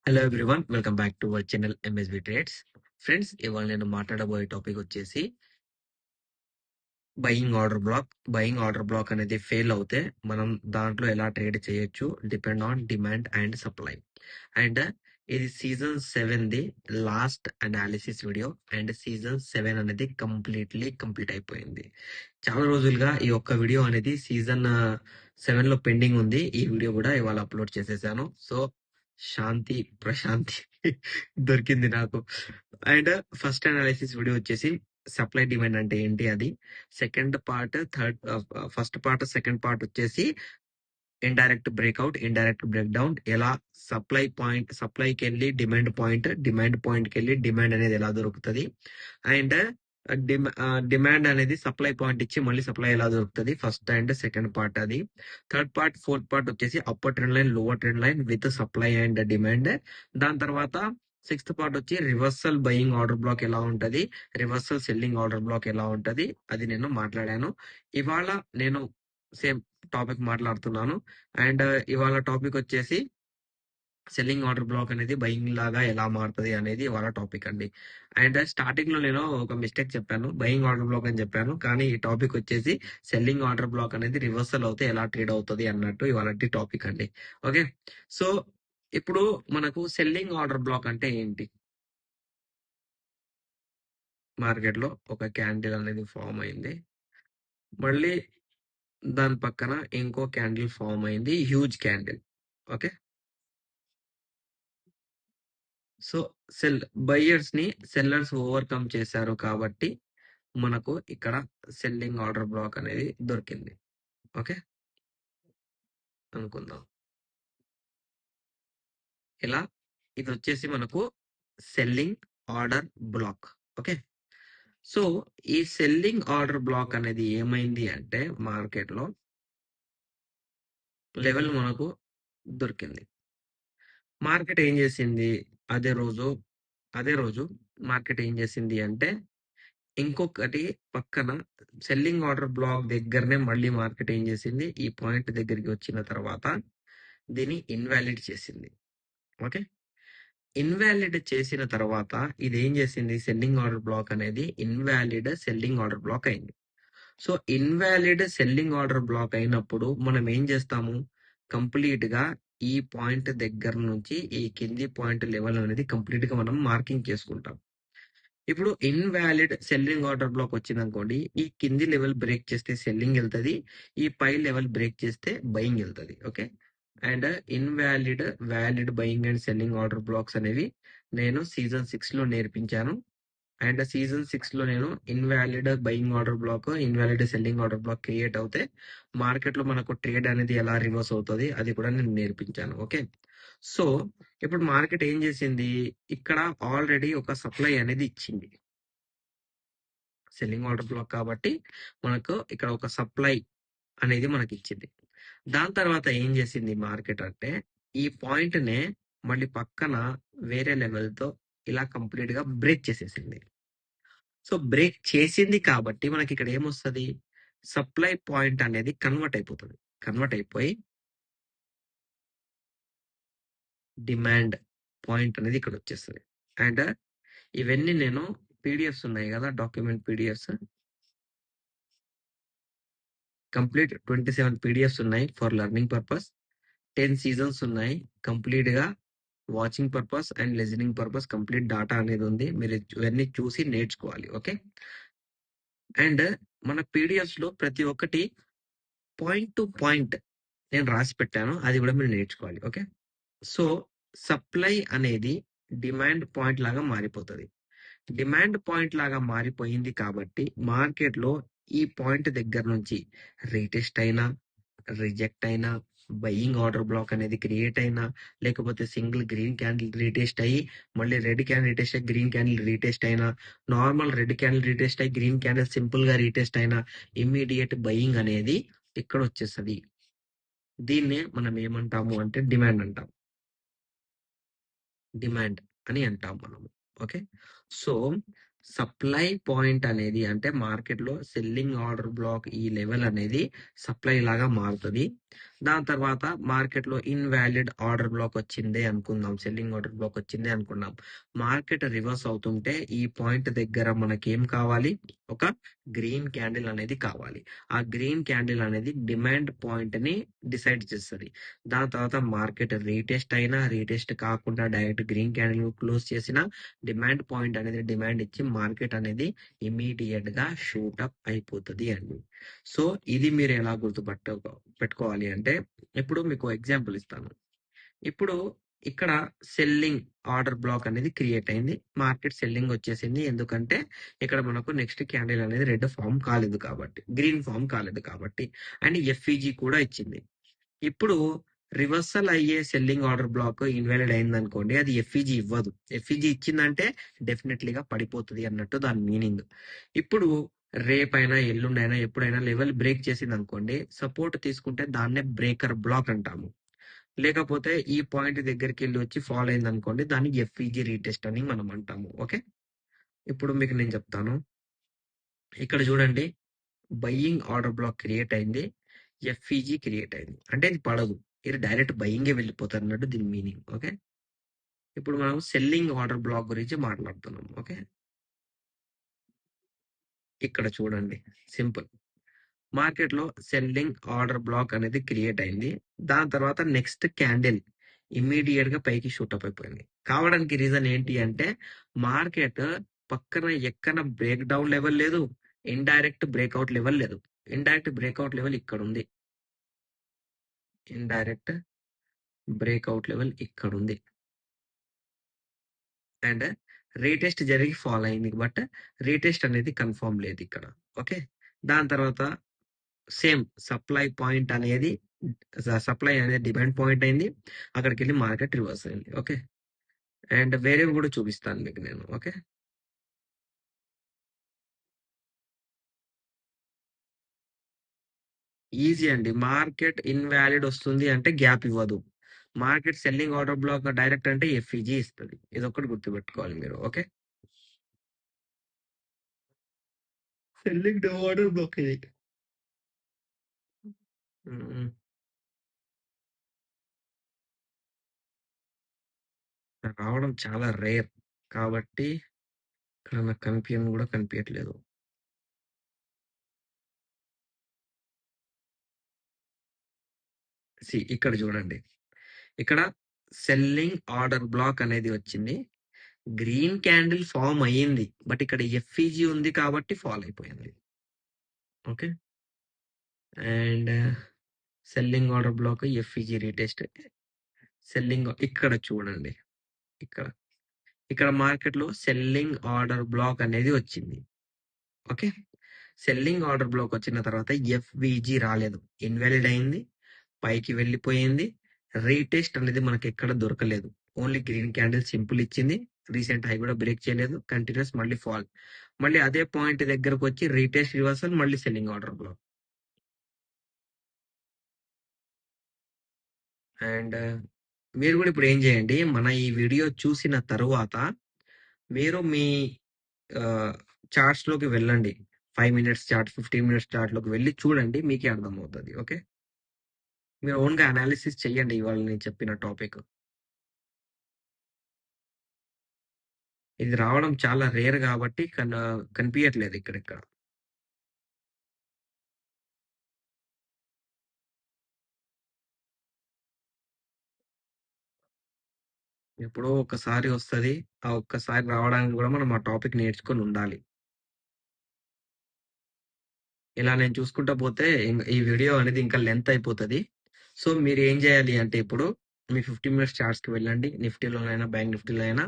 Hello everyone, welcome back to our channel MSB trades. Friends, ఇవాళ నేను మాట్లాడబోయే topic వచ్చేసి బయింగ్ ఆర్డర్ బ్లాక్ అనేది ఫెయిల్ అవుతే మనం దాంట్లో ఎలా ట్రేడ్ చేయొచ్చు, depend on demand and supply. And ఇది season 7 the last analysis video. And season 7 అనేది కంప్లీట్ అయిపోయింది. చాలా రోజులుగా ఈ ఒక్క వీడియో అనేది సీజన్ 7 లో పెండింగ్ ఉంది. ఈ వీడియో కూడా ఇవాళ అప్లోడ్ చేసేసాను. సో శాంతి ప్రశాంతి దొరికింది నాకు. అండ్ ఫస్ట్ అనాలిసిస్ వీడియో వచ్చేసి సప్లై డిమాండ్ అంటే ఏంటి, అది second part, first part second part వచ్చేసి indirect breakout, indirect break down, ఎలా సప్లైకి వెళ్ళి డిమాండ్ పాయింట్కి వెళ్ళి డిమాండ్ అనేది ఎలా దొరుకుతుంది, అండ్ డిమాండ్ అనేది సప్లై పాయింట్ ఇచ్చి మళ్ళీ సప్లై ఎలా దొరుకుతుంది, ఫస్ట్ అండ్ సెకండ్ పార్ట్ అది. థర్డ్ పార్ట్ ఫోర్త్ పార్ట్ వచ్చేసి upper trend line, lower trend line with supply and demand. దాని తర్వాత సిక్స్త్ పార్ట్ వచ్చి రివర్సల్ బయింగ్ ఆర్డర్ బ్లాక్ ఎలా ఉంటది, రివర్సల్ సెల్లింగ్ ఆర్డర్ బ్లాక్ ఎలా ఉంటది, అది నేను మాట్లాడాను. ఇవాళ నేను సేమ్ టాపిక్ మాట్లాడుతున్నాను. అండ్ ఇవాళ టాపిక్ వచ్చేసి సెల్లింగ్ ఆర్డర్ బ్లాక్ అనేది బయింగ్ లాగా ఎలా మారుతుంది అనేది ఇవాళ టాపిక్ అండి. అండ్ స్టార్టింగ్ లో నేను ఒక మిస్టేక్ చెప్పాను, బయింగ్ ఆర్డర్ బ్లాక్ అని చెప్పాను, కానీ ఈ టాపిక్ వచ్చేసి సెల్లింగ్ ఆర్డర్ బ్లాక్ అనేది రివర్సల్ అవుతే ఎలా ట్రేడ్ అవుతుంది అన్నట్టు ఇవాళ టాపిక్ అండి. ఓకే, సో ఇప్పుడు మనకు సెల్లింగ్ ఆర్డర్ బ్లాక్ అంటే ఏంటి? మార్కెట్ లో ఒక క్యాండిల్ అనేది ఫామ్ అయింది, మళ్ళీ దాని పక్కన ఇంకో క్యాండిల్ ఫామ్ అయింది, huge candle. Okay, so buyers ని సెల్లర్స్ ఓవర్కమ్ చేశారు కాబట్టి మనకు ఇక్కడ సెల్లింగ్ ఆర్డర్ బ్లాక్ అనేది దొరికింది. ఓకే, అనుకుందాం ఇలా. ఇది వచ్చేసి మనకు selling order black. Okay, so ఈ సెల్లింగ్ ఆర్డర్ బ్లాక్ అనేది ఏమైంది అంటే మార్కెట్ లో లెవెల్ మనకు దొరికింది. మార్కెట్ ఏం చేసింది అదే రోజు మార్కెట్ ఏం చేసింది అంటే ఇంకొకటి పక్కన సెల్లింగ్ ఆర్డర్ బ్లాక్ దగ్గరనే మళ్ళీ మార్కెట్ ఏం చేసింది, ఈ పాయింట్ దగ్గరికి వచ్చిన తర్వాత దీన్ని ఇన్వాలిడ్ చేసింది. ఓకే, ఇన్వాలిడ్ చేసిన తర్వాత ఇది ఏం చేసింది, సెల్లింగ్ ఆర్డర్ బ్లాక్ అనేది ఇన్వాలిడ్ సెల్లింగ్ ఆర్డర్ బ్లాక్ అయింది. So invalid selling order black అయినప్పుడు మనం ఏం చేస్తాము, కంప్లీట్ గా ఈ పాయింట్ దగ్గర నుంచి ఈ కింది పాయింట్ లెవెల్ అనేది కంప్లీట్ గా మనం మార్కింగ్ చేసుకుంటాం. ఇప్పుడు ఇన్వాలిడ్ సెల్లింగ్ ఆర్డర్ బ్లాక్ వచ్చింది అనుకోండి, ఈ కింది లెవెల్ బ్రేక్ చేస్తే సెల్లింగ్ వెళ్తుంది, ఈ పై లెవెల్ బ్రేక్ చేస్తే బయింగ్ వెళ్తుంది. Okay, and valid buying and selling order blocks అనేవి నేను సీజన్ 6 లో నేర్పించాను. అండ్ సీజన్ 6 లో నేను invalid buying order black, invalid selling order block create అవుతే మార్కెట్ లో మనకు ట్రేడ్ అనేది ఎలా రివర్స్ అవుతుంది అది కూడా నేను నేర్పించాను. ఓకే, సో ఇప్పుడు మార్కెట్ ఏం చేసింది, ఇక్కడ ఆల్రెడీ ఒక సప్లై అనేది ఇచ్చింది, సెల్లింగ్ ఆర్డర్ బ్లాక్ కాబట్టి మనకు ఇక్కడ ఒక సప్లై అనేది మనకి ఇచ్చింది. దాని తర్వాత ఏం చేసింది మార్కెట్ అంటే ఈ పాయింట్ నే మళ్ళీ పక్కన వేరే లెవెల్ తో ఇలా కంప్లీట్ గా బ్రేక్ చేసేసింది. సో బ్రేక్ చేసింది కాబట్టి మనకి ఇక్కడ ఏమొస్తుంది, సప్లై పాయింట్ అనేది కన్వర్ట్ అయిపోతుంది. కన్వర్ట్ అయిపోయి డిమాండ్ పాయింట్ అనేది ఇక్కడ వచ్చేస్తుంది. అండ్ ఇవన్నీ నేను పీడిఎఫ్స్ ఉన్నాయి కదా, డాక్యుమెంట్ పీడిఎఫ్స్, కంప్లీట్ 27 పీడిఎఫ్స్ ఉన్నాయి ఫర్ లెర్నింగ్ పర్పస్. 10 సీజన్స్ ఉన్నాయి కంప్లీట్ గా, watching purpose and listening purpose complete data అనేది ఉంది, మీరు ఇవన్నీ చూసి నేర్చుకోవాలి. ఓకే, అండ్ మన పీడిఎఫ్స్ లో ప్రతి ఒక్కటి పాయింట్ టు పాయింట్ నేను రాసి పెట్టాను, అది కూడా మీరు నేర్చుకోవాలి. ఓకే, సో సప్లై అనేది డిమాండ్ పాయింట్ లాగా మారిపోతుంది. డిమాండ్ పాయింట్ లాగా మారిపోయింది కాబట్టి మార్కెట్ లో ఈ పాయింట్ దగ్గర నుంచి రీటెస్ట్ అయినా, రిజెక్ట్ అయినా, బయింగ్ ఆర్డర్ బ్లాక్ అనేది క్రియేట్ అయినా, లేకపోతే సింగిల్ గ్రీన్ క్యాండిల్ రీటెస్ట్ అయ్యి మళ్ళీ రెడ్ క్యాండిల్ రీటెస్ట్ అయ్యి గ్రీన్ క్యాండిల్ రీటెస్ట్ అయినా, నార్మల్ రెడ్ క్యాండిల్ రీటెస్ట్ అయ్యి గ్రీన్ క్యాండిల్ సింపుల్ గా రీటెస్ట్ అయినా, ఇమ్మీడియట్ బయింగ్ అనేది ఇక్కడ వచ్చేస్తుంది. దీన్నే మనం ఏమంటాము అంటే డిమాండ్ అని అంటాం మనము. ఓకే, సో సప్లై పాయింట్ అనేది అంటే మార్కెట్ లో సెల్లింగ్ ఆర్డర్ బ్లాక్ ఈ లెవెల్ అనేది సప్లై లాగా మారుతుంది. దాని తర్వాత మార్కెట్‌లో ఇన్‌వాలిడ్ ఆర్డర్ బ్లాక్ వచ్చిందే అనుకుందాం. సెల్లింగ్ ఆర్డర్ బ్లాక్ వచ్చిందే అనుకుందాం. మార్కెట్ రివర్స్ అవుతుంటే ఈ పాయింట్ దగ్గర మనకేం కావాలి? ఒక గ్రీన్ క్యాండిల్ అనేది కావాలి. ఆ గ్రీన్ క్యాండిల్ అనేది డిమాండ్ పాయింట్‌ని డిసైడ్ చేస్తది. దాని తర్వాత మార్కెట్ రీటెస్ట్ అయినా, రీటెస్ట్ కాకుండా డైరెక్ట్ గ్రీన్ క్యాండిల్ క్లోజ్ చేసినా డిమాండ్ పాయింట్ అనేది డిమాండ్ ఇచ్చి మార్కెట్ అనేది ఇమ్మీడియేట్‌గా షూట్ అప్ అయిపోతది అండి. సో, ఇది మీరు ఎలా పెట్టుకోవాలి అంటే, ఇప్పుడు మీకు ఎగ్జాంపుల్ ఇస్తాను. ఇప్పుడు ఇక్కడ సెల్లింగ్ ఆర్డర్ బ్లాక్ అనేది క్రియేట్ అయింది. మార్కెట్ సెల్లింగ్ వచ్చేసింది. ఎందుకంటే ఇక్కడ మనకు నెక్స్ట్ క్యాండిల్ అనేది రెడ్ ఫార్మ్ కాలేదు కాబట్టి, గ్రీన్ ఫార్మ్ కాలేదు కాబట్టి, అండ్ ఎఫ్ఈజీ కూడా ఇచ్చింది. ఇప్పుడు రివర్సల్ అయ్యే సెల్లింగ్ ఆర్డర్ బ్లాక్ ఇన్వాలిడ్ అయిందనుకోండి, అది ఎఫ్ఈజీ ఇవ్వదు. ఎఫ్ఈజీ ఇచ్చిందంటే డెఫినెట్లీగా పడిపోతుంది అన్నట్టు దాని మీనింగ్. ఇప్పుడు రేపైనా, ఎల్లుండైనా, ఎప్పుడైనా లెవెల్ బ్రేక్ చేసింది అనుకోండి, సపోర్ట్ తీసుకుంటే దాన్నే బ్రేకర్ బ్లాక్ అంటాము. లేకపోతే ఈ పాయింట్ దగ్గరికి వెళ్ళి వచ్చి ఫాలో అయింది అనుకోండి, దాన్ని ఎఫ్ఈజీ రీటెస్ట్ అని మనం అంటాము. ఓకే, ఇప్పుడు మీకు నేను చెప్తాను. ఇక్కడ చూడండి, బయ్యింగ్ ఆర్డర్ బ్లాక్ క్రియేట్ అయింది, ఎఫ్ఈజీ క్రియేట్ అయింది. అంటే ఇది పడదు, ఇది డైరెక్ట్ బయ్యింగే వెళ్ళిపోతారు అన్నట్టు దీని మీనింగ్. ఓకే, ఇప్పుడు మనం సెల్లింగ్ ఆర్డర్ బ్లాక్ గురించి మాట్లాడుతున్నాం. ఓకే, ఇక్కడ చూడండి, సింపుల్. మార్కెట్లో సెల్లింగ్ ఆర్డర్ బ్లాక్ అనేది క్రియేట్ అయింది. దాని తర్వాత నెక్స్ట్ క్యాండిల్ ఇమ్మీడియట్ గా పైకి షూటప్ అయిపోయింది. కావడానికి రీజన్ ఏంటి అంటే, మార్కెట్ పక్కన ఎక్కన బ్రేక్ డౌన్ లెవెల్ లేదు, ఇండైరెక్ట్ బ్రేక్అవుట్ లెవెల్ లేదు. ఇండైరెక్ట్ బ్రేక్అవుట్ లెవెల్ ఇక్కడ ఉంది, ఇండైరెక్ట్ బ్రేక్అవుట్ లెవెల్ ఇక్కడ ఉంది, అండ్ రీటెస్ట్ జరిగి ఫాలో అయింది. బట్ రీటెస్ట్ అనేది కన్ఫర్మ్ లేదు ఇక్కడ. ఓకే, దాని తర్వాత సేమ్ సప్లై పాయింట్ అనేది, సప్లై అనేది డిమాండ్ పాయింట్ అయింది, అక్కడికి వెళ్ళి మార్కెట్ రివర్స్ అయింది. ఓకే, అండ్ వేరేవి కూడా చూపిస్తాను మీకు నేను. ఓకే, ఈజీ అండి. మార్కెట్ ఇన్వాలిడ్ వస్తుంది అంటే గ్యాప్ ఇవ్వదు. Market selling order black direct అంటే ఎఫ్ఈజీ ఇస్తుంది. ఇది ఒక్కటి గుర్తుపెట్టుకోవాలి మీరు. ఓకే, సెల్లింగ్ ఆర్డర్ బ్లాక్ ఇది. మ్మ్. రావడం చాలా రేర్ కాబట్టి ఇక్కడ నాకు కూడా కనిపించట్లేదు. ఇక్కడ చూడండి, ఇక్కడ సెల్లింగ్ ఆర్డర్ బ్లాక్ అనేది వచ్చింది, గ్రీన్ క్యాండిల్ ఫామ్ అయ్యింది, బట్ ఇక్కడ ఎఫ్ఈజీ ఉంది కాబట్టి ఫాల్ అయిపోయింది. Okay, and selling order black FEG retest, selling ఇక్కడ చూడండి, ఇక్కడ ఇక్కడ మార్కెట్ లో సెల్లింగ్ ఆర్డర్ బ్లాక్ అనేది వచ్చింది. ఓకే, సెల్లింగ్ ఆర్డర్ బ్లాక్ వచ్చిన తర్వాత ఎఫ్విజీ రాలేదు, ఇన్వాలిడ్ అయింది, పైకి వెళ్ళిపోయింది. రీటెస్ట్ అనేది మనకి ఎక్కడ దొరకలేదు, ఓన్లీ గ్రీన్ క్యాండిల్ సింపుల్ ఇచ్చింది. రీసెంట్ హై కూడా బ్రేక్ చేయలేదు, కంటిన్యూస్ మళ్ళీ ఫాల్, మళ్ళీ అదే పాయింట్ దగ్గరకు వచ్చి రీటెస్ట్ రివర్సల్, మళ్ళీ సెల్లింగ్ ఆర్డర్ బ్లాక్. అండ్ మీరు కూడా ఇప్పుడు ఏం చేయండి, మన ఈ వీడియో చూసిన తరువాత మీరు మీ చార్ట్స్ లోకి వెళ్ళండి. 5 minutes చార్ట్, 15 minutes చార్ట్ లోకి వెళ్ళి చూడండి, మీకే అర్థమవుతుంది. ఓకే, మీరు ఓన్ గా అనాలిసిస్ చెయ్యండి ఇవాళ నేను చెప్పిన టాపిక్. ఇది రావడం చాలా రేర్ కాబట్టి కనిపించట్లేదు ఇక్కడిక్కడ. ఎప్పుడో ఒకసారి వస్తది. ఆ ఒక్కసారి రావడానికి కూడా మనం ఆ టాపిక్ నేర్చుకొని ఉండాలి. ఇలా నేను చూసుకుంటా పోతే ఈ వీడియో అనేది ఇంకా లెంత్ అయిపోతది. సో మీరు ఏం చేయాలి అంటే, ఇప్పుడు మీ 15 minutes చార్ట్స్ కి వెళ్ళండి. నిఫ్టీలోనైనా, బ్యాంక్ నిఫ్టీలో అయినా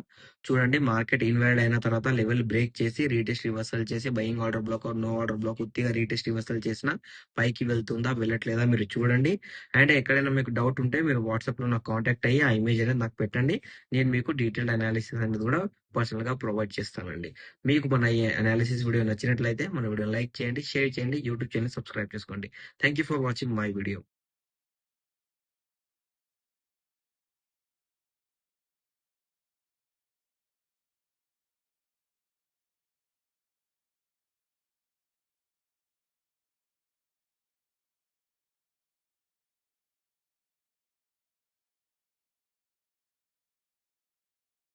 చూడండి, మార్కెట్ ఇన్వాలిడ్ అయిన తర్వాత లెవెల్ బ్రేక్ చేసి రీటెస్ట్ రివర్సల్ చేసి buying order block, no order block, ఉత్తిగా రీటెస్ట్ రివర్సల్ చేసినా పైకి వెళ్తుందా వెళ్ళట్లేదా మీరు చూడండి. అండ్ ఎక్కడైనా మీకు డౌట్ ఉంటే మీరు వాట్సాప్ లో నాకు కాంటాక్ట్ అయ్యి ఆ ఇమేజ్ అనేది నాకు పెట్టండి. నేను మీకు డీటెయిల్డ్ అనాలిసిస్ అనేది కూడా పర్సనల్ గా ప్రొవైడ్ చేస్తానండి. మీకు మన ఈ అనాలిసిస్ వీడియో నచ్చినట్లయితే మన వీడియో లైక్ చేయండి, షేర్ చేయండి, యూట్యూబ్ ఛానల్ సబ్స్క్రైబ్ చేసుకోండి. Thank you for watching my video.